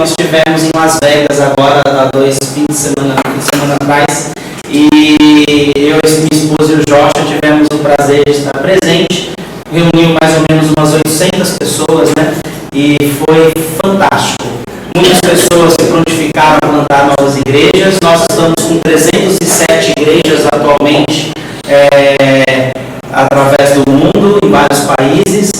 nós tivemos em Las Vegas agora, há 2 fins de semana atrás, e eu, minha esposa e o Joshua tivemos o prazer de estar presente. Reuniu mais ou menos umas 800 pessoas, né? E foi fantástico. Muitas pessoas se prontificaram a plantar novas igrejas. Nós estamos com 307 igrejas atualmente através do mundo, em vários países.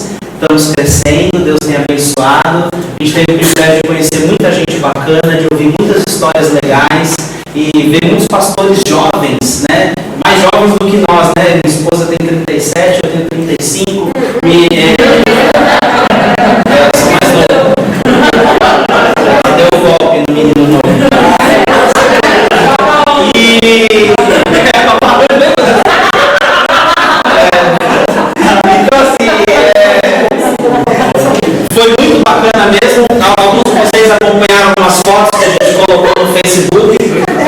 Estamos crescendo, Deus tem abençoado. A gente teve o privilégio de conhecer muita gente bacana, de ouvir muitas histórias legais e ver muitos pastores jovens, né? Mais jovens do que nós, né? Minha esposa tem 37, eu tenho 35. Sou mais novo. Ela deu um golpe no menino novo. Então assim, foi muito bacana mesmo. Alguns de vocês acompanharam umas fotos que a gente colocou no Facebook.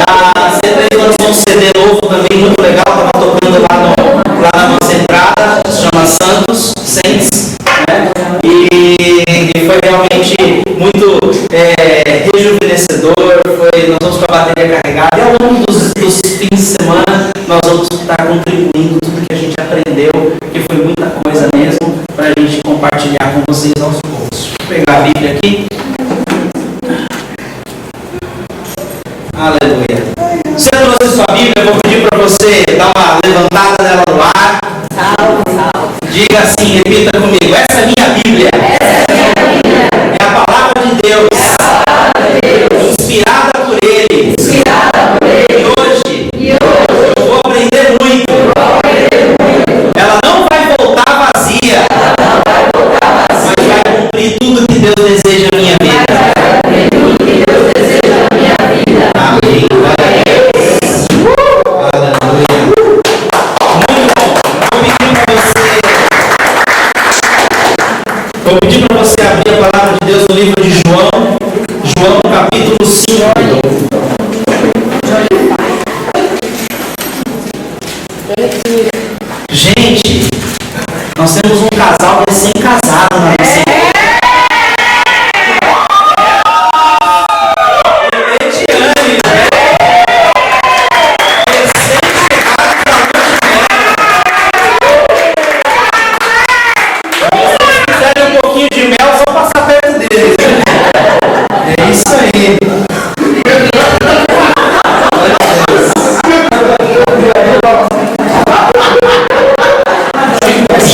A C3 lançou um CD novo também, muito legal. Estava tocando lá na nossa entrada, se chama Santos, Saints, né? E foi realmente muito rejuvenescedor. Nós vamos com a bateria carregada. E ao longo dos fins de semana, nós vamos estar contribuindo tudo que a gente aprendeu, que foi muita coisa mesmo, para a gente compartilhar com vocês aos poucos. Vou pegar a Bíblia aqui. Aleluia. Você trouxe sua Bíblia, eu vou pedir para você dar uma levantada dela no ar. Diga assim, repita comigo: essa é minha Bíblia. É a palavra de Deus. Inspirada por Ele. E hoje eu vou aprender muito. Ela não vai voltar vazia, mas vai cumprir tudo que Deus deseja na minha vida. Amém. Aleluia. Muito bom. Vou pedir para você abrir a palavra de Deus no livro de João capítulo 5. Gente, nós temos um casal recém-casado na nossa igreja.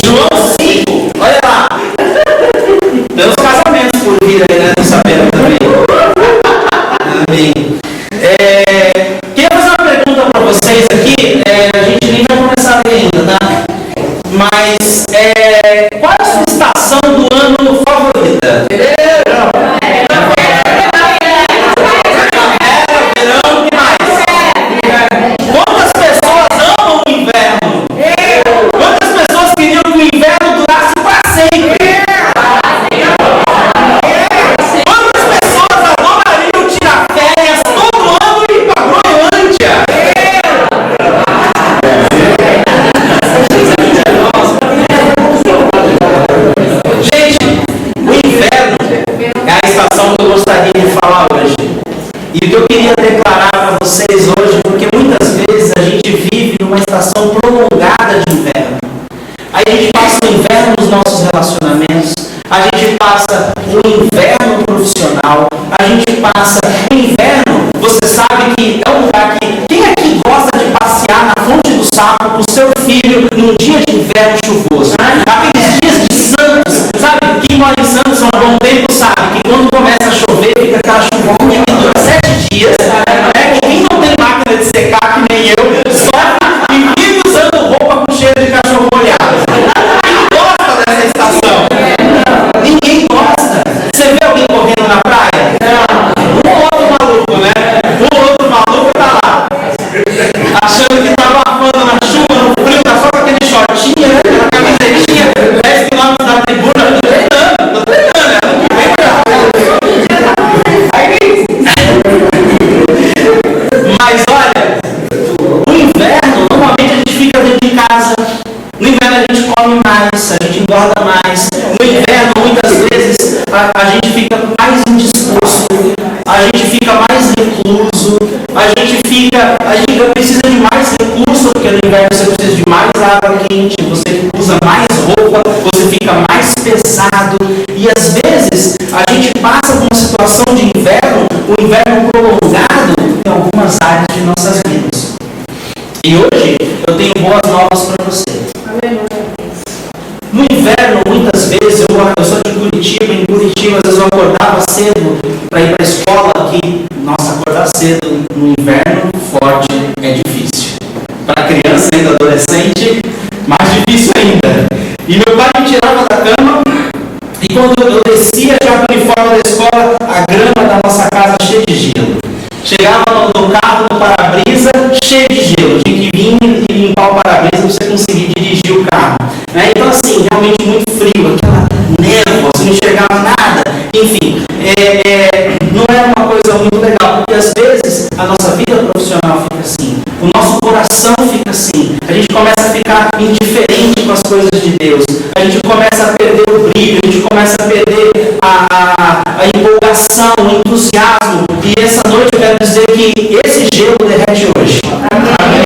João 5, olha lá. Tem uns casamentos por vir aí, né? Não sabendo também. Amém. Queria fazer uma pergunta para vocês aqui. A gente nem vai começar a ler ainda, tá? Mas qual é a sua estação do ano favorita? E o que eu queria declarar para vocês hoje, porque muitas vezes a gente vive numa estação prolongada de inverno. Aí a gente passa o inverno nos nossos relacionamentos, a gente passa o inverno profissional, a gente passa o inverno, você sabe que é um lugar que... Quem aqui gosta de passear na Fonte do Sapo com o seu filho num dia de inverno chuvoso? Aqueles dias de Santos, sabe? Quem mora em Santos há um bom tempo sabe que quando começa a chover, fica aquela chuvinha que dura 7 dias, né? Quem não tem máquina de secar, que nem eu, sofre e vive usando roupa com cheiro de cachorro molhado. Quem gosta dessa estação? Ninguém gosta. Você vê alguém correndo na praia? Não. E hoje eu tenho boas novas para você. No inverno, muitas vezes, eu sou de Curitiba, em Curitiba, às vezes eu acordava cedo para ir para a escola, que, nossa, acordar cedo no inverno forte é difícil. Para criança ainda adolescente, mais difícil ainda. E meu pai me tirava da cama, e quando eu descia já para o uniforme da escola, a grama da nossa casa cheia de gelo. Chegava no carro, no para-brisa, cheio de gelo. Tinha que vir e limpar o para-brisa para você conseguir dirigir o carro. Então, assim, realmente muito frio, aquela névoa, você não enxergava nada. Enfim, não era uma coisa muito legal, porque às vezes a nossa vida profissional fica assim, o nosso coração fica assim, a gente começa a ficar indiferente com as coisas de Deus, a gente começa a perder o brilho, a gente começa a perder a empolgação, o entusiasmo. E essa noite eu quero dizer que esse gelo derrete hoje. Amém?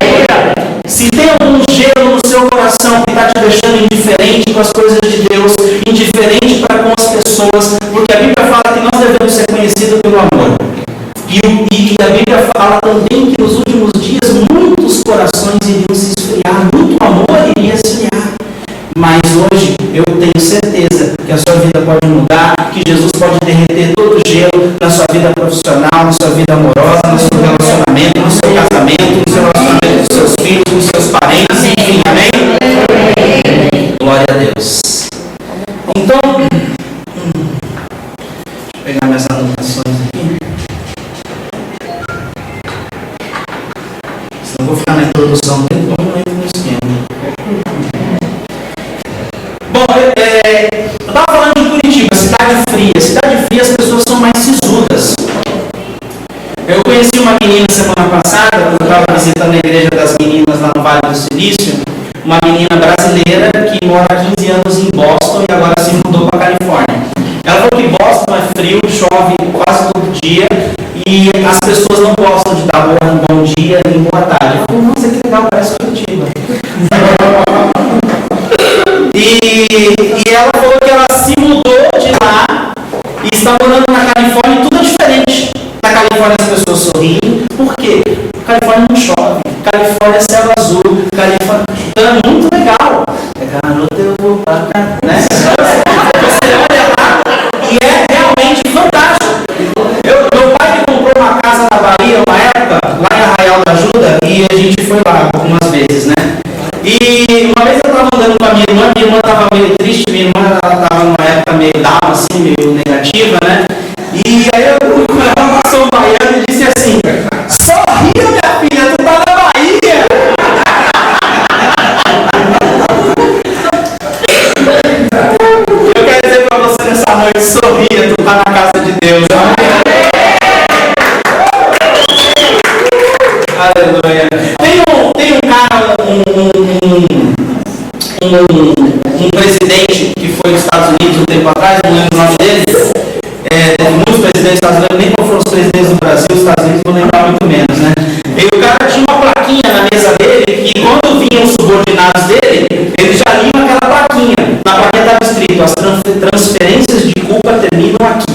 Se tem algum gelo no seu coração que está te deixando indiferente com as coisas de Deus, indiferente para com as pessoas, porque a Bíblia fala que nós devemos ser conhecidos pelo amor. E a Bíblia fala também que nos últimos dias muitos corações iriam se esfriar, muito amor iria esfriar. Mas hoje eu tenho certeza que a sua vida pode mudar, que Jesus pode derreter todo o gelo na sua vida profissional, na sua vida amorosa, no seu relacionamento, no seu casamento, no seu relacionamento com seus filhos, com seus parentes, enfim, amém? Glória a Deus. Então, deixa eu pegar minhas anotações aqui. Senão eu vou ficar na introdução dele, então não entro no esquema. Bom, eu estava falando de Curitiba, cidade fria. Cidade fria, as pessoas são mais sisudas. Eu conheci uma menina semana passada, quando eu estava visitando a igreja das meninas lá no Vale do Silício, uma menina brasileira que mora há 15 anos em Boston e agora se mudou para a Califórnia. Ela falou que Boston é frio, chove quase todo dia e as pessoas não gostam de dar bom dia nem boa tarde. Eu falei, nossa, que legal, parece Curitiba. E ela falou que ela se mudou de lá e está morando na Califórnia e tudo é diferente. Na Califórnia as pessoas sorriem. Por quê? Califórnia não chove. Califórnia é céu azul. Califórnia é muito legal. Garoto, eu vou para cá, né? Você olha lá e é realmente fantástico. Meu pai me comprou uma casa na Bahia uma época, lá em Arraial da Ajuda, e a gente foi lá algumas vezes, né? E uma vez eu estava andando com a minha irmã estava meio triste, minha irmã estava numa época meio down, assim, meio negativa, né? E aí ela passou um baiano e disse assim, sorria, minha filha, tu tá na Bahia! Eu quero dizer para você nessa noite, sorria, tu tá na casa de Deus, amém? Aleluia. Tem um cara, um presidente que foi dos Estados Unidos um tempo atrás, não lembro o nome dele. Teve muitos presidentes dos Estados Unidos, nem qual foram os presidentes do Brasil, os Estados Unidos vão lembrar muito menos, né? E o cara tinha uma plaquinha na mesa dele, que quando vinham os subordinados dele, eles já liam aquela plaquinha. Na plaquinha estava escrito, as transferências de culpa terminam aqui.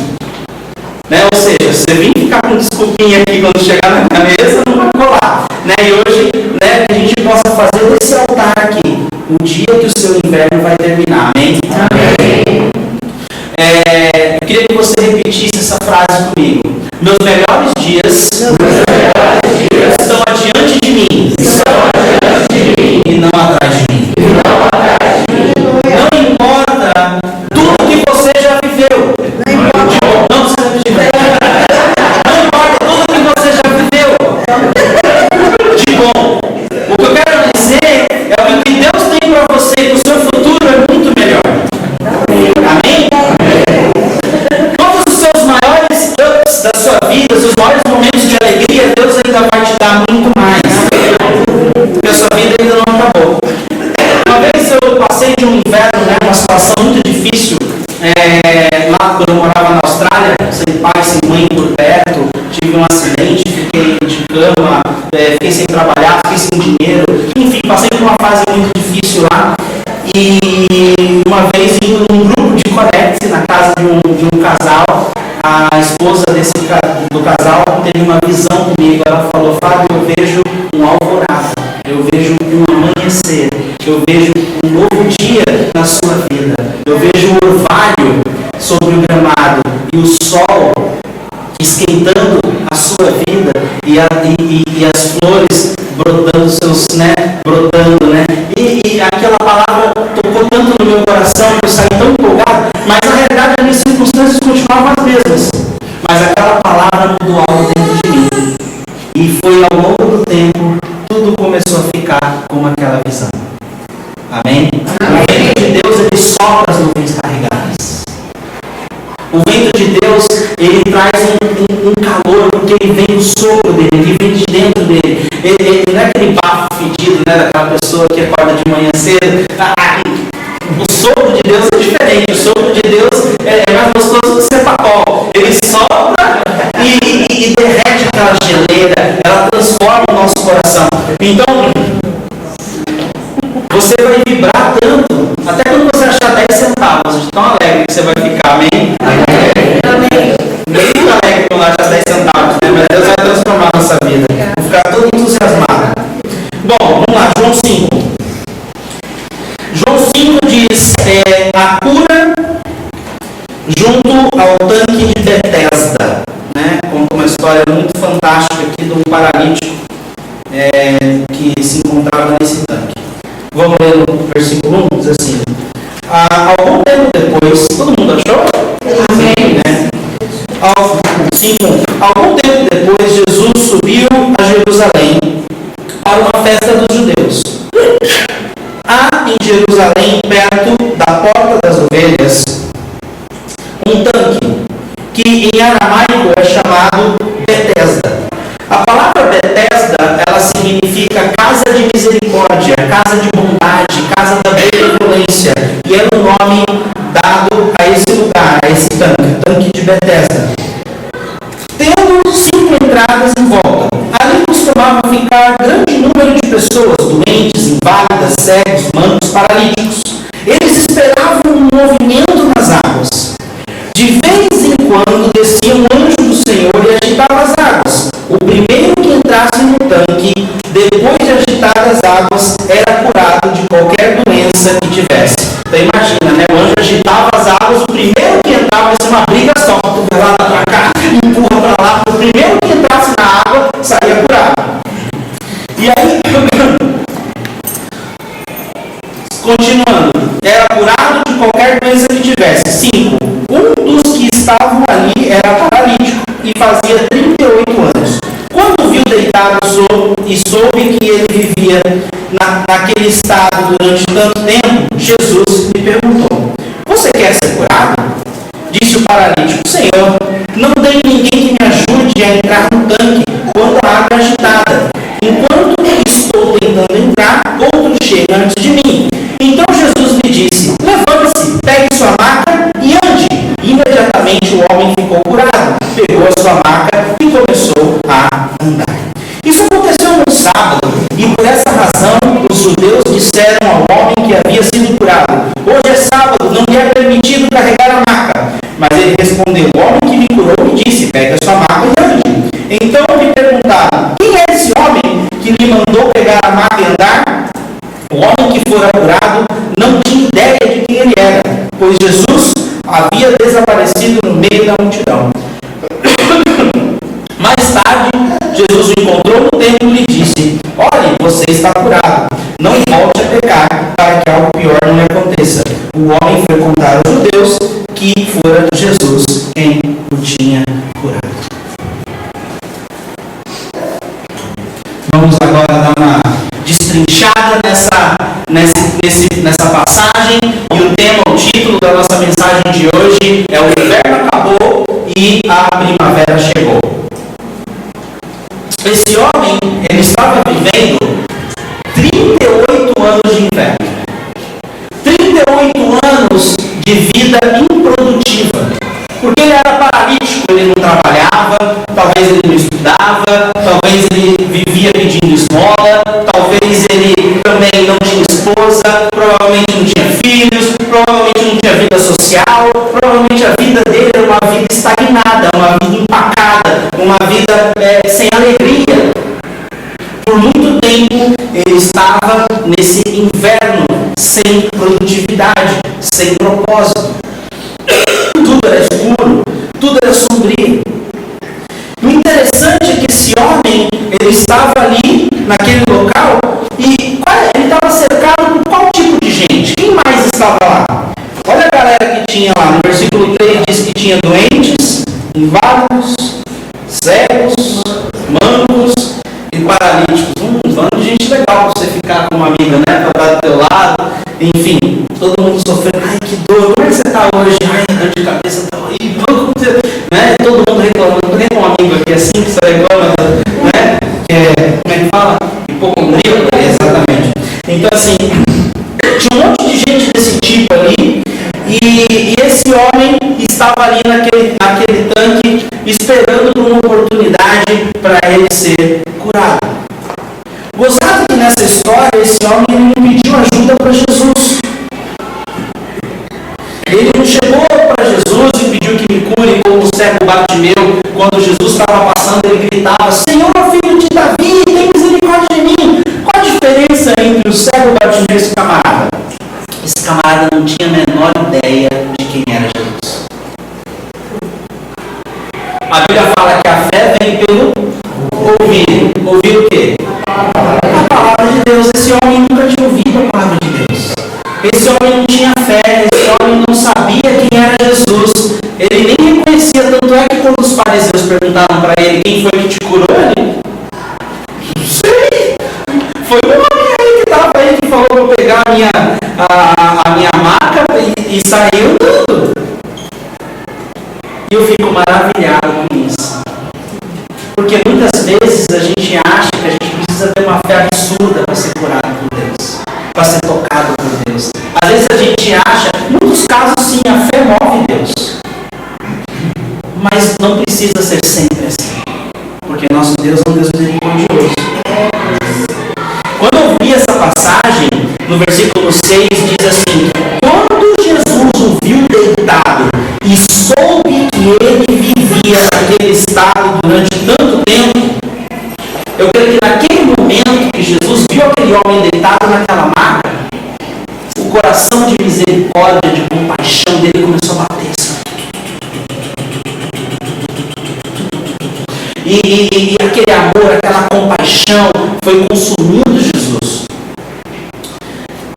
Né? Ou seja, você vir ficar com desculpinha aqui quando chegar na mesa, não vai colar. Né? E hoje, né, que a gente possa fazer desse altar aqui, o dia que o seu inverno vai terminar. Amém? Amém. Eu queria que você repetisse essa frase comigo. Meus melhores dias estão adiante de mim e não atrás de mim. Não importa tudo que você já viveu. Não precisa repetir. Não importa tudo que você já viveu. De bom. O que eu quero dizer é o que Deus tem para você e o seu futuro é muito melhor. Amém? Todos os seus maiores ups da sua vida, os maiores momentos de alegria, Deus ainda vai te dar muito mais. Porque a sua vida ainda não acabou. Uma vez eu passei de um inverno, né, uma situação muito difícil, lá quando eu morava na Austrália, sem pai, sem mãe por perto, tive um acidente, fiquei de cama, fiquei sem trabalhar, fiquei sem dinheiro, enfim, passei por uma fase muito difícil lá. E uma vez indo num grupo de Connect na casa de um casal, a esposa do casal teve uma visão comigo. Ela falou, Fábio, eu vejo um alvorada, eu Eu vejo um novo dia na sua vida. Eu vejo o orvalho sobre o gramado e o sol esquentando a sua vida e as flores brotando brotando, né? E aquela palavra tocou tanto no meu coração que eu saí tão empolgado, mas na realidade as minhas circunstâncias continuavam as mesmas. Mas aquela palavra mudou algo dentro de mim. E foi ao longo do tempo, tudo começou a ficar como aquela visão. Amém? O vento de Deus, ele sopra as nuvens carregadas. O vento de Deus, ele traz um calor, porque ele vem do sopro dele, ele vem de dentro dele. Ele não é aquele bafo fedido, né, daquela pessoa que acorda de manhã cedo. O sopro de Deus é diferente. O sopro de Deus é mais gostoso que cepacol. Ele sopra e derrete aquela geleira. Ela transforma o nosso coração. Então, você vai vibrar tanto, até quando você achar 10 centavos, de tão alegre que você vai ficar, amém? Amém. Muito alegre quando achar 10 centavos, né? Mas Deus vai transformar a nossa vida. Vou ficar todo entusiasmado. Bom, vamos lá, João 5. João 5 diz a cura junto ao tanque de Betesda, né? Conta uma história muito fantástica aqui de um paralítico que se encontrava nesse tanque. Vamos ler no versículo 1, diz assim: algum tempo depois, todo mundo achou? Amém. Né? Algum tempo depois, Jesus subiu a Jerusalém para uma festa dos judeus. Há em Jerusalém, perto da porta das ovelhas, um tanque, que em aramaico é chamado Betesda. A palavra Betesda, ela significa casa de misericórdia, casa de bondade, casa da benevolência. E era o nome dado a esse lugar, a esse tanque de Betesda. Tendo 5 entradas em volta, ali costumava ficar grande número de pessoas, doentes, inválidas, cegos, mancos, paralíticos. Eles esperavam um movimento nas águas. De vez em quando descia um anjo do Senhor e agitava as águas. O primeiro que entrasse no tanque, depois de agitadas as águas, era curado de qualquer doença que tivesse. Então imagina, né? O anjo agitava as águas, o primeiro que entrava, vai ser uma briga só, vai lá para cá, empurra para lá, o primeiro que entrasse na água, saía curado. E aí, continuando, era curado de qualquer doença que tivesse. 5. Um dos que estavam ali era paralítico e fazia 38 anos. Quando viu deitado e soube que ele vivia naquele estado durante tanto tempo, Jesus lhe perguntou: você quer ser curado? Disse o paralítico: Senhor, não tem ninguém que me ajude a entrar no tanque quando a água é agitada. Enquanto estou tentando entrar, outro chega antes de mim. Então Jesus lhe disse: levante-se, pegue sua maca e ande. Imediatamente o homem ficou curado, pegou a sua maca e começou a andar. Isso aconteceu no sábado, e por essa razão os judeus disseram ao homem que havia sido curado: hoje é sábado, não lhe é permitido carregar a maca. Mas ele respondeu: o homem que me curou me disse: pegue a sua maca e ande. Então lhe perguntaram: quem é esse homem que lhe mandou pegar a maca e andar? O homem que fora curado não tinha ideia de quem ele era, pois Jesus havia desaparecido no meio da multidão. Mais tarde, Jesus o encontrou no templo e lhe disse: olhe, você está curado, não volte a pecar, para que algo pior não lhe aconteça. O homem foi contar aos judeus que fora Jesus quem o tinha curado. Vamos agora dar uma destrinchada nessa passagem, e o tema, o título da nossa mensagem de hoje é: o inverno acabou e a primavera chegou. Esse homem, ele estava vivendo 38 anos de inverno, 38 anos de vida improdutiva, porque ele era paralítico, ele não trabalhava, talvez ele não estudava, talvez ele vivia pedindo esmola, talvez ele também não tinha esposa, provavelmente não tinha filhos, provavelmente não tinha vida social, provavelmente a vida dele era uma vida estagnada, uma vida empacada, uma vida sem alegria. Por muito tempo ele estava nesse inverno Ele estava ali, naquele local, e ele estava cercado por qual tipo de gente? Quem mais estava lá? Olha a galera que tinha lá. No versículo 3 diz que tinha doentes, inválidos, cegos, mancos e paralíticos. Um bando de gente legal para você ficar com uma amiga, né? Para estar do teu lado. Enfim, todo mundo sofrendo. Ai, que dor. Como é que você está hoje? Ai, dor de cabeça está horrível. Né? Todo mundo reclamando. Tem um amigo aqui assim que você reclama, né? Como é que fala? Hipocondríaco? Exatamente. Então, assim, tinha um monte de gente desse tipo ali. E esse homem estava ali naquele tanque, esperando por uma oportunidade para ele ser curado. Gozado que nessa história, esse homem não pediu ajuda para Jesus. Ele não chegou para Jesus e pediu que me cure, como o cego Bartimeu. Quando Jesus estava passando, ele gritava: Senhor, filho de Davi, tem misericórdia de mim. Qual a diferença entre o cego Bartimeu e esse camarada? Esse camarada não tinha a menor ideia de quem era Jesus. A Bíblia fala que a fé vem pelo ouvir. Ouvir o quê? A palavra de Deus. Esse homem nunca tinha ouvido a palavra de Deus. Esse homem não tinha fé. Esse homem não sabia quem era Jesus. Ele nem reconhecia. Tanto é que quando os fariseus perguntaram para ele: quem foi que te curou? Ele: não sei. Foi um homem aí que estava aí, que falou para eu pegar a minha maca e sair andando. E eu fico maravilhado com isso. Porque muitas vezes a gente acha que a gente precisa ter uma fé absurda para ser curado por Deus, para ser tocado por Deus. Às vezes a gente acha, em muitos casos sim, a fé move Deus. Mas não precisa ser sempre assim. Porque nosso Deus é um Deus misericordioso. Quando eu vi essa passagem, no versículo 6, diz assim: quando Jesus o viu deitado e soube que ele vivia naquele estado durante tanto tempo, eu creio que naquele momento que Jesus viu aquele homem deitado naquela maca, o coração de misericórdia, de compaixão dele começou a bater. E aquele amor, aquela compaixão foi consumindo Jesus.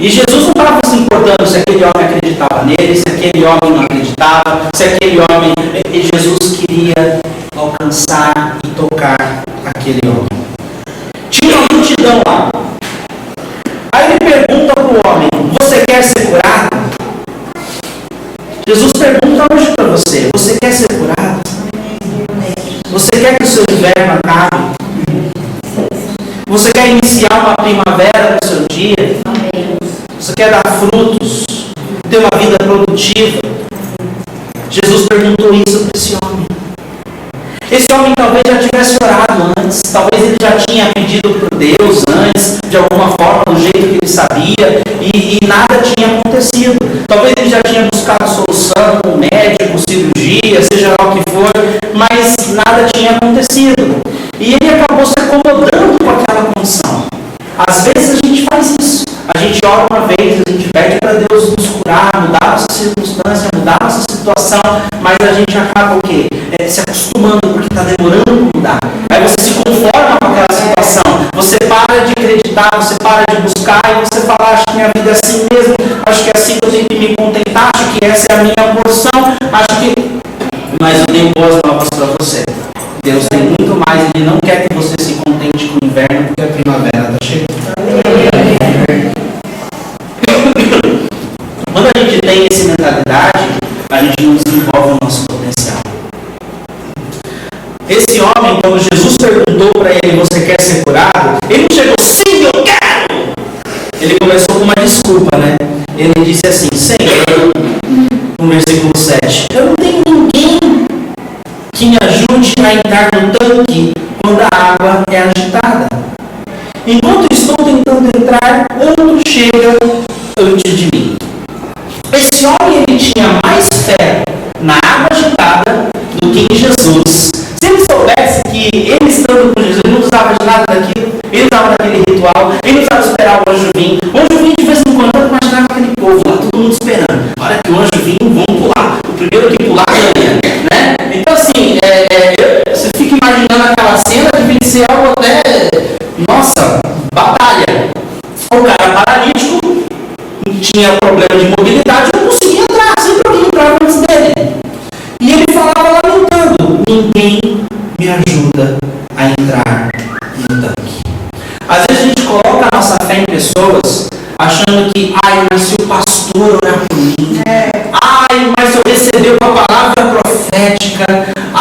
E Jesus não estava se importando se aquele homem acreditava nele, se aquele homem não acreditava, se aquele homem... Jesus queria alcançar e tocar aquele homem. Tinha uma multidão lá. Aí ele pergunta para o homem: você quer ser curado? Jesus pergunta hoje para você: você quer ser curado? Você quer que o seu inverno acabe? Você quer iniciar uma primavera no seu dia? Você quer dar frutos? Ter uma vida produtiva? Jesus perguntou isso para esse homem. Esse homem talvez já tivesse orado antes, talvez ele já tinha pedido para Deus antes, de alguma forma, do jeito que ele sabia, e nada tinha acontecido. Talvez ele já tinha buscado solução com médico, cirurgia, seja lá o que for, mas nada tinha acontecido. E ele acabou se acomodando com aquela condição. Às vezes a gente faz isso. A gente ora uma vez, a gente pede para Deus nos curar, mudar a nossa circunstância, mudar a nossa situação, mas a gente acaba o quê? Se acostumando, porque está demorando para mudar. Aí você se conforma com aquela situação, você para de acreditar, você para de buscar e você fala: acho que minha vida é assim mesmo, acho que é assim que eu tenho que me contentar, acho que essa é a minha porção, acho que... Mas eu tenho boas novas para você. Deus tem muito mais, Ele não quer que você se contente com o inverno, porque a primavera está chegando. Quando a gente tem essa mentalidade, a gente não desenvolve o nosso potencial. Esse homem, quando Jesus perguntou para ele: você quer ser curado? Ele não chegou: sim, eu quero! Ele começou com uma desculpa, né? Ele disse assim: Senhor, no versículo 7, eu não tenho ninguém que me ajude a entrar no tanque quando a água é agitada. Enquanto estou tentando entrar, outro chega antes de mim. Esse homem, ele tinha mais fé na água agitada do que em Jesus. Se ele soubesse que ele estando com Jesus, ele não precisava de nada daquilo, ele estava naquele ritual, ele não precisava esperar o anjo vir. O anjo vinha de vez em quando, eu imaginava aquele povo lá, todo mundo esperando. A hora que o anjo vinha, vamos pular. O primeiro que pular ganha, né? Então assim, você fica imaginando aquela cena, devia ser algo até tinha problema de mobilidade, não conseguia entrar, sempre alguém entrava antes dele. E ele falava lamentando: ninguém me ajuda a entrar no tanque. Às vezes a gente coloca a nossa fé em pessoas achando que, ai, mas se o pastor orar por mim, ai, mas se eu receber uma palavra profética,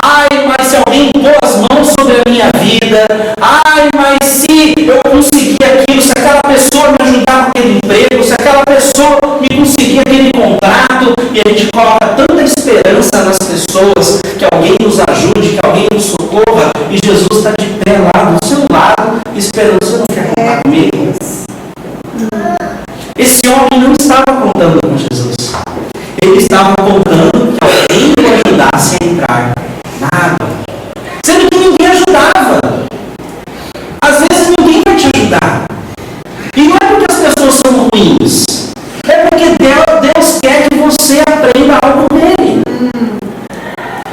ai, mas se alguém pôr as mãos sobre a minha vida, ai, mas se eu conseguir aquilo, se aquela pessoa me ajudar com aquele emprego, se aquela pessoa me conseguir aquele contrato, e a gente coloca tanta esperança nas pessoas, que alguém nos ajude, que alguém nos socorra, e Jesus está de pé lá do seu lado, esperando. Você não quer contar comigo? Esse homem não estava contando com Jesus. Ele estava contando que alguém o ajudasse a entrar na água. Sendo que ninguém ajudava. Às vezes ninguém vai te ajudar. E não é porque as pessoas são ruins. É porque Deus quer que você aprenda algo dele.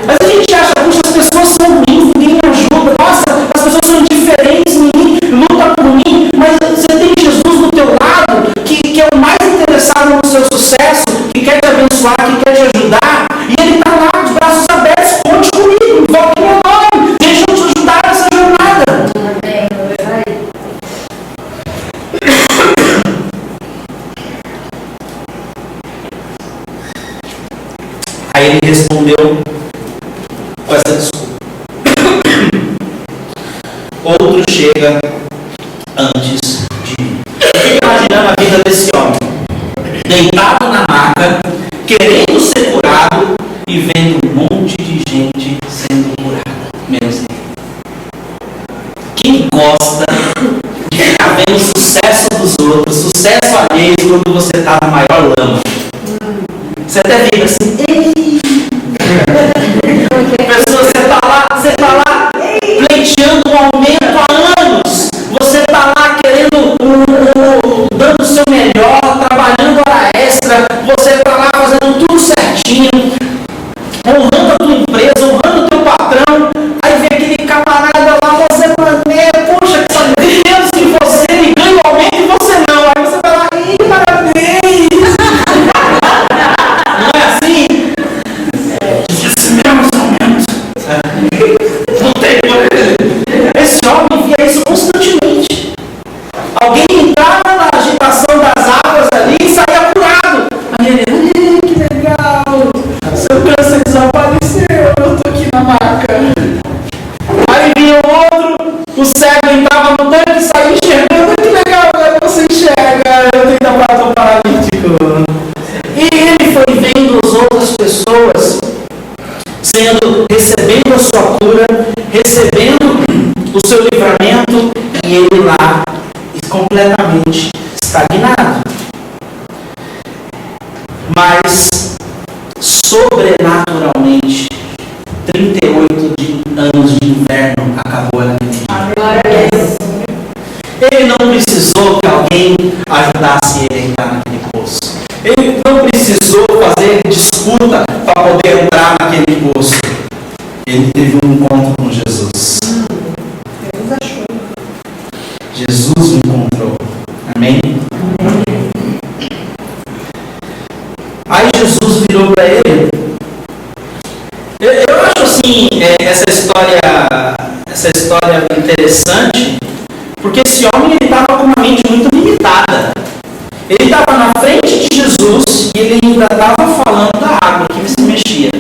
Mas a gente acha, puxa, as pessoas são ruins, ninguém me ajuda. Nossa, as pessoas são indiferentes, ninguém luta por mim. Mas você tem Jesus do teu lado, que é o mais interessado no seu sucesso, que quer te abençoar, que quer te ajudar. E ele está lá, de braços abertos: conte comigo, invoque meu nome, deixa eu te ajudar nessa jornada. Aí ele respondeu com essa desculpa: outro chega antes de mim. Eu fico imaginando a vida desse homem, deitado na maca, querendo ser curado e vendo um monte de gente sendo curada, menos ele. Quem gosta de ficar vendo o sucesso dos outros, sucesso alheio, quando você está no maior lama? Você até fica assim: ei! Pessoa, você está lá pleiteando um aumento há anos. Você está lá querendo, dando o seu melhor, trabalhando hora extra. Você está lá fazendo tudo certinho, honrando a tua empresa, honrando o teu patrão. Aí vem aquele camarada lá, você planeia, poxa, que sabe menos que você, ele ganha o aumento e você não. Aí você vai lá: ei, parabéns! Não é assim? Esse mesmo aumento. Não tem como. Esse homem via isso constantemente. Alguém entrava na agitação das águas ali e saía curado. Aí ele: que legal, seu câncer desapareceu, eu estou aqui na maca. Aí vinha o outro, o cego entrava no tanque e saía enxergando. Que legal, né? Você enxerga, eu tenho da prata paralítico. E ele foi vendo as outras pessoas recebendo a sua cura, recebendo o seu livramento, e ele lá completamente estagnado. Mas sobrenaturalmente 38 anos de inverno acabou naquele dia. Ele não precisou que alguém ajudasse ele a entrar naquele poço. Ele não precisou fazer disputa para poder entrar naquele poço. Ele teve um encontro com Jesus. Jesus o encontrou. Amém? Aí Jesus virou para ele. Eu acho assim, essa história interessante, porque esse homem ele estava com uma mente muito limitada. Ele estava na frente de Jesus e ele ainda estava falando da água que se mexia.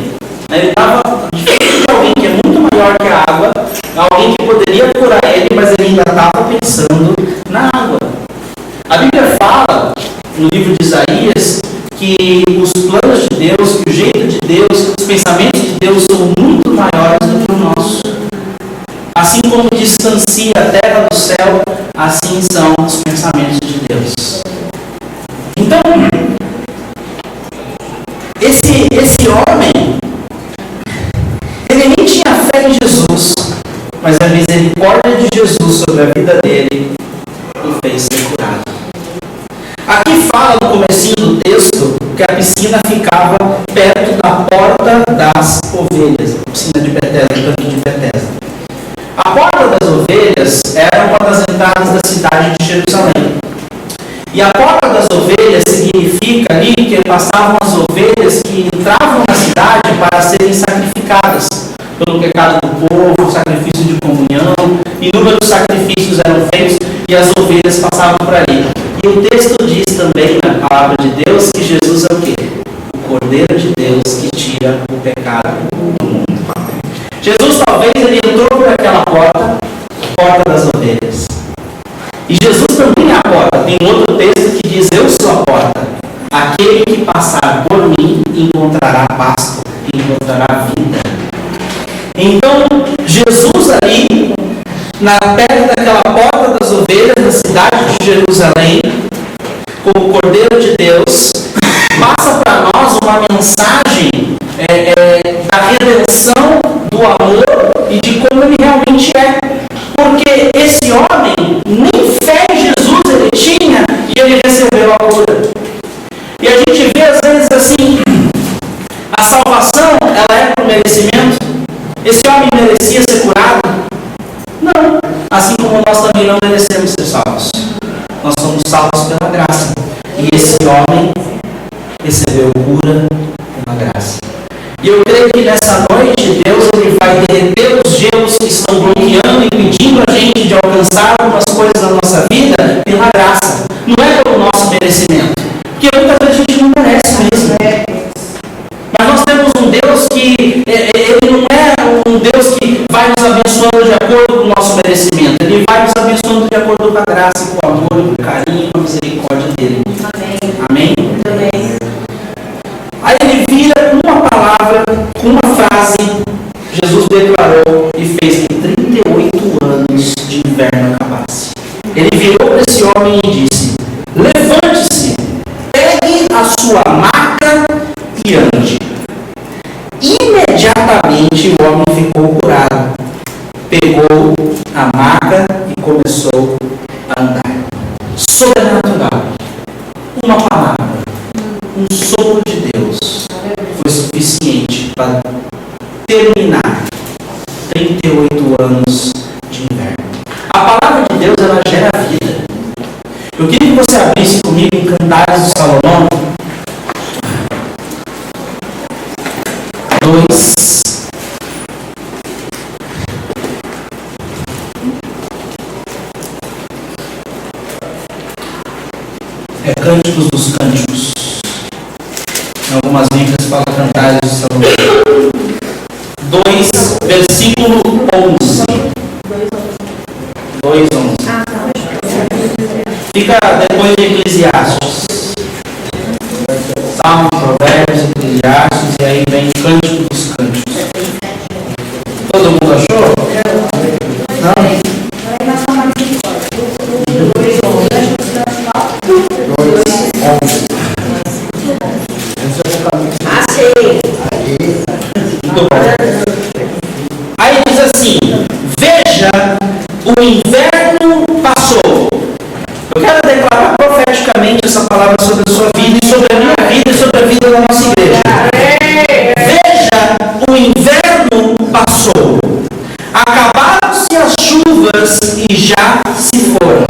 Ele estava diferente de alguém que é muito maior que a água, alguém que poderia curar ele, mas ele ainda estava pensando na água. A Bíblia fala, no livro de Isaías, que os planos de Deus, que o jeito de Deus, os pensamentos de Deus são muito maiores do que o nosso. Assim como distancia a terra do céu, assim são os pensamentos de Deus. Então, esse homem, ele nem tinha fé em Jesus, mas a misericórdia de Jesus sobre a vida dele o fez ser curado. Aqui fala no comecinho do texto que a piscina ficava perto da porta das ovelhas, a piscina de Betesda, o tanque de Betesda. A porta das ovelhas era uma das entradas da cidade de Jerusalém. E a porta das ovelhas significa ali que passavam as ovelhas que entravam na cidade para serem sacrificadas pelo pecado do povo, sacrifício de comunhão, inúmeros sacrifícios eram feitos e as ovelhas passavam por ali. E o texto diz também na palavra de Deus que Jesus é o quê? O Cordeiro de Deus que tira o pecado do mundo. Jesus talvez ele entrou por aquela porta, a porta das ovelhas. E Jesus também é a porta. Tem outro texto que diz: eu sou a porta. Aquele que passar por mim encontrará pasto, encontrará vida. Então, Jesus ali, perto daquela porta das ovelhas, na cidade de Jerusalém, como Cordeiro de Deus, passa para nós uma mensagem da redenção, do amor e de como ele realmente é. Porque esse homem, nem fé em Jesus ele tinha e ele recebeu a cura. E a gente vê às vezes assim, a salvação, ela é por merecimento? Esse homem merecia ser curado? Não. Assim como nós também não merecemos ser salvos. Nós somos salvos pela graça. E esse homem recebeu cura pela graça. E eu creio que nessa noite Deus ele vai derreter os gelos que estão bloqueando e impedindo a gente de alcançar algumas coisas da nossa vida pela graça. Não é pelo nosso merecimento. Porque muitas vezes a gente não merece mesmo. Mas nós temos um Deus que ele não é um Deus que vai nos abençoando de acordo com o nosso merecimento. Ele vai nos abençoando de acordo com a graça, com o amor, com o carinho, com a misericórdia dele. Amém? Amém? Aí ele vira uma palavra, com uma frase, Jesus declarou e fez que 38 anos de inverno acabasse. Ele virou para esse homem e disse: levante-se, pegue a sua maca e ande. Imediatamente o homem ficou curado, pegou a maca e começou a andar. Sobrenatural. Uma palavra, um sopro de Deus foi suficiente para terminar 38 anos de inverno. A palavra de Deus, ela gera vida. Eu queria que você abrisse comigo em Cantares de Salomão 2. É Cânticos dos Cânticos. Em algumas Bíblias fala Cantares de Salomão 2, versículo 11. 2:11. Fica depois de Eclesiastes. Salmo, Provérbios, Eclesiastes, e aí vem Cântico dos Cânticos. Todo mundo achou? Não? Aí diz assim: veja, o inverno passou. Eu quero declarar profeticamente essa palavra sobre a sua vida e sobre a minha vida e sobre a vida da nossa igreja. Veja, o inverno passou. Acabaram-se as chuvas e já se foram.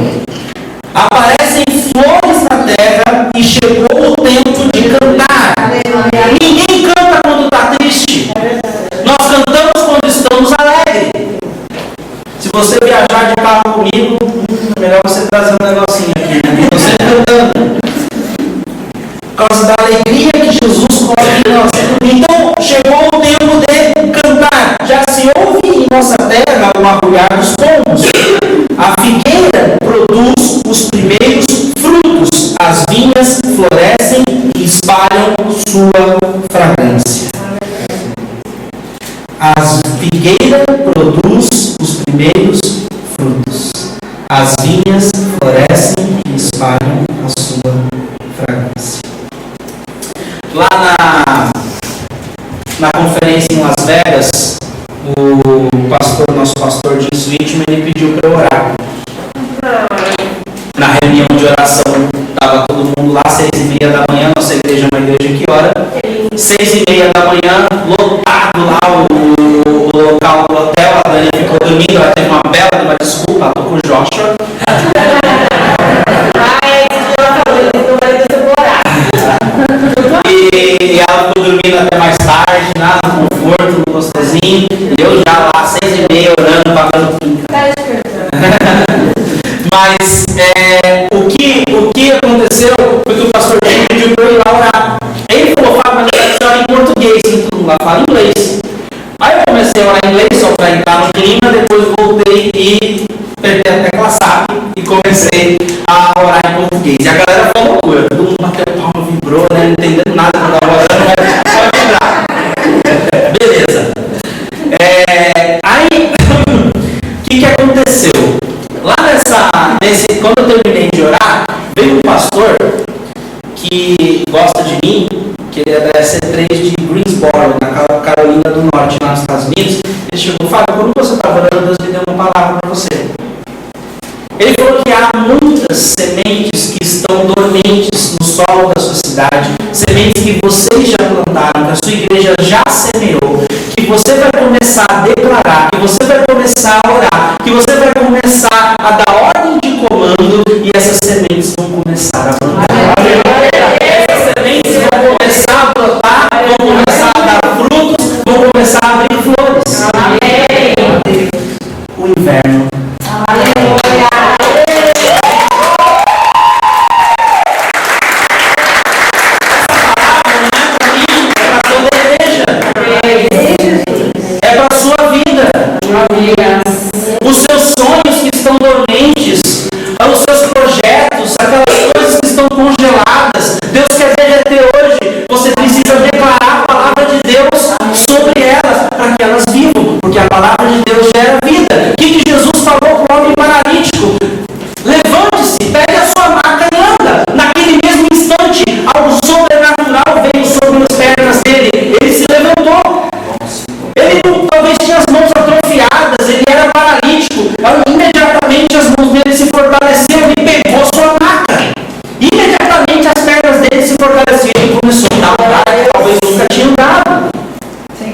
Aparecem flores na terra e chegou o tempo de cantar. Ninguém canta quando está triste. Nós cantamos quando estamos alegres. Se você viajar de carro comigo, é melhor você trazer um negocinho aqui, né? Você cantando. Por causa da alegria que Jesus coloca em nós. Então, chegou o tempo de cantar. Já se ouve em nossa terra o arrulhar dos pombos. A figueira produz os primeiros frutos. As vinhas florescem e espalham sua fragrância. A figueira produz os primeiros frutos. As vinhas florescem e espalham a sua fragrância. Lá na conferência em Las Vegas, nosso pastor Jim Switchman, ele pediu para eu orar. Na reunião de oração, estava todo mundo lá, 6:30 da manhã, nossa igreja é uma igreja que ora. 6:30 da manhã, lotado lá o local do hotel, a Dani ficou dormindo, ela teve uma bela de uma desculpa, ela tocou o Joshua. aconteceu foi que o pastor pediu para eu ir lá orar. Ele falou, Fábio, mas eu quero que você ore em português, e todo mundo lá fala inglês. Aí eu comecei a orar em inglês só para entrar no clima, depois voltei e apertei a tecla SAP e comecei a orar em português. E a galera foi uma loucura, todo mundo bateu palma, vibrou, né? Não entendendo nada quando eu estava orando, mas só vibrar. Beleza. Aí, o que aconteceu? Lá quando eu terminei de orar, veio um pastor que gosta de mim, que ele é da C3 de Greensboro, na Carolina do Norte, lá nos Estados Unidos. Ele chegou, Fábio, quando você estava orando, Deus me deu uma palavra para você. Ele falou que há muitas sementes que estão dormentes no solo da sua cidade, sementes que vocês já plantaram, que a sua igreja já semeou, que você vai começar a declarar, que você vai começar a orar, que você vai começar a dar ordem de comando e essas sementes vão começar a plantar. Essas sementes vão começar a brotar, vão começar a dar frutos, vão começar a abrir flores. Amém. O inverno. Aleluia. É para a sua vida. Os seus sonhos que estão dormentes, os seus projetos, aquelas coisas que estão congeladas, Deus quer derreter hoje. Você precisa declarar a palavra de Deus sobre elas, para que elas vivam, porque a palavra de Deus gera vida. O que Jesus falou para o homem paralítico? Levante-se, pegue a sua maca e anda. Naquele mesmo instante, algo sobrenatural veio sobre as pernas dele. Ele se levantou. Ele talvez tinha as mãos atrofiadas, ele era paralítico. Imediatamente as mãos dele se fortaleceram e pegou sua maca. Imediatamente as pernas dele se fortaleceram e começou a andar, que talvez nunca tinha andado.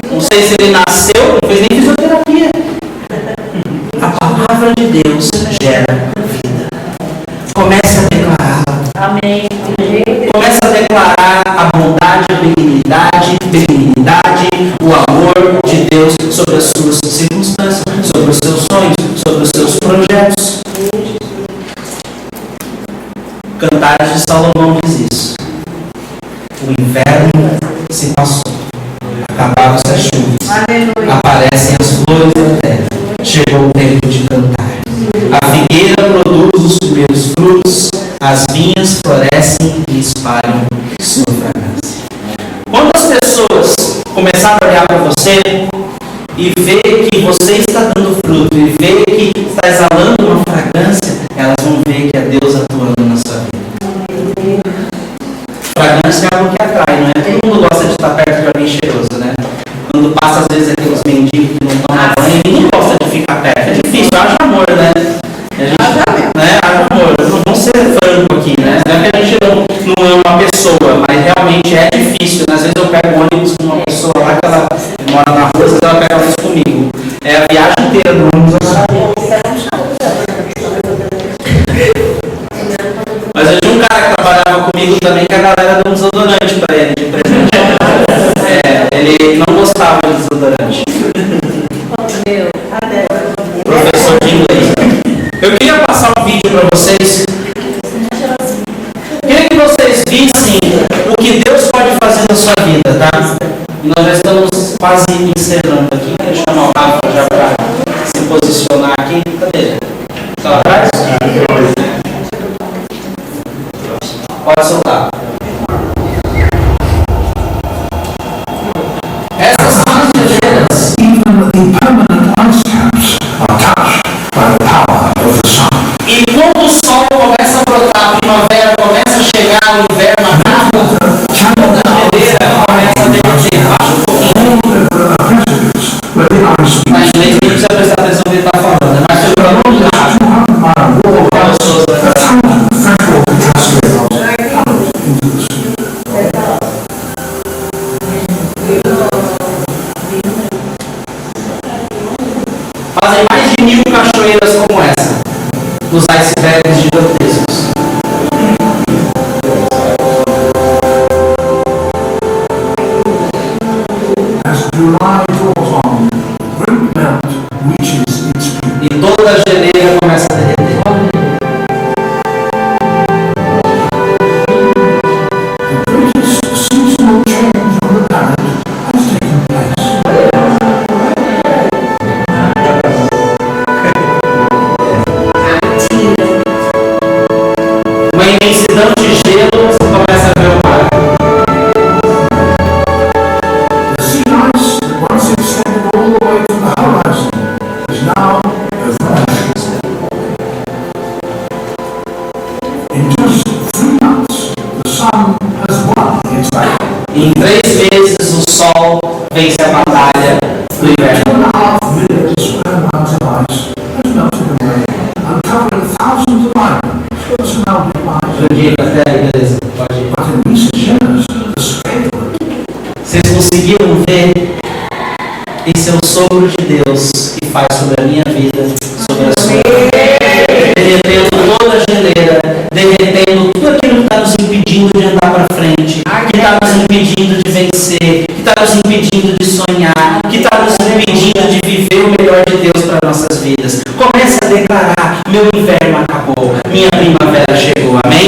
Não sei se ele nasceu, não fez nem fisioterapia. A palavra de Deus gera vida. Comece a declará-la. Amém. Comece a declarar a bondade, a benignidade, o amor de Deus sobre as suas circunstâncias, sobre os seus sonhos, sobre os seus projetos. Cantares de Salomão diz isso. O inverno se passou. Acabaram-se as chuvas. Aparecem as flores da terra. Chegou o tempo de cantar. A figueira produz os primeiros frutos. As vinhas florescem e espalham sua fragrância. Quando as pessoas começarem a olhar para você e ver que você está dando fruto e ver que está exalando uma fragrância, elas vão ver que é Deus atuando na sua vida. Fragrância é algo que atrai, não é? Todo mundo gosta de estar perto de alguém cheiroso, né? Quando passa às vezes aqueles mendigos que não tomam banho, ninguém gosta de ficar perto. É difícil, haja amor, né? A gente, né? Haja amor. Vamos ser franco aqui, né? Não é que a gente não ama uma pessoa, mas realmente é difícil. Às vezes eu pego um ônibus com uma pessoa lá que ela mora na rua, às vezes ela pega ônibus comigo. É a viagem inteira do ônibus. Mas eu tinha um cara que trabalhava comigo também, que a galera deu um desodorante para ele de presente. Ele não gostava de desodorante. Professor de inglês. Eu queria passar um vídeo para vocês. Queria que vocês vissem o que Deus pode fazer na sua vida, tá? E nós já estamos quase encerrando aqui. Quero chamar o Rafa já para se posicionar aqui. Cadê ele? Está lá atrás? Pode soltar. Essas são as geleiras. Even the permanent ice caps are touched by the power of the sun. E quando o sol começa a brotar, a primavera começa a chegar, o inverno acaba, a geleira começa a derreter. Baixa um pouquinho. Mas nem precisa prestar atenção no que ele está falando, né? Mas foi para longe da água. vezes o sol vence a batalha do inverno. 2.500 square miles of ice has melted away, uncovering thousands of islands, just melted by Beleza, pode ir. But in recent years, the scale of it Vocês conseguiram ver? Esse é o sopro de Deus que faz sobre a minha vida, sobre a sua vida. Derretendo toda a geleira, derretendo tudo aquilo que está nos impedindo de andar para frente, que está nos impedindo de vencer, que está nos impedindo de sonhar, que está nos impedindo de viver o melhor de Deus para nossas vidas. Comece a declarar: meu inverno acabou, minha primavera chegou. Amém?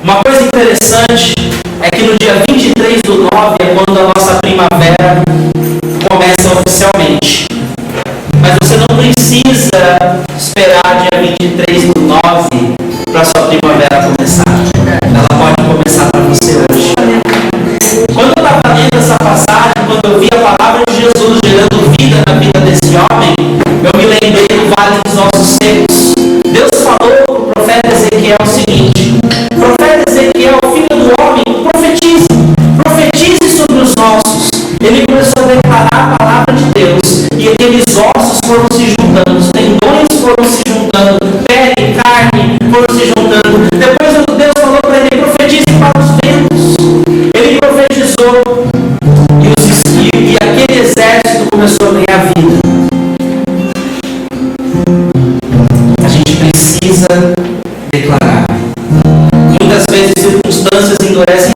Uma coisa interessante é que no dia 23 do 9 é quando a nossa primavera começa oficialmente. Mas você não precisa esperar dia 23 do 9 para a sua primavera começar. Ela pode começar para você hoje. Quando eu estava lendo essa passagem, quando eu vi a palavra de Jesus gerando vida na vida desse homem, eu me lembrei do Vale dos Ossos Secos. Deus falou para o profeta Ezequiel o seguinte: profeta Ezequiel, filho do homem, profetize sobre os ossos. Ele começou a declarar a palavra de Deus, e aqueles ossos foram se juntando, os tendões foram se juntando, pele, carne foram se juntando. Depois Deus falou para ele: profetize para os ventos. Ele profetizou, e aquele exército começou a ganhar vida. A gente precisa declarar. Muitas vezes circunstâncias endurecem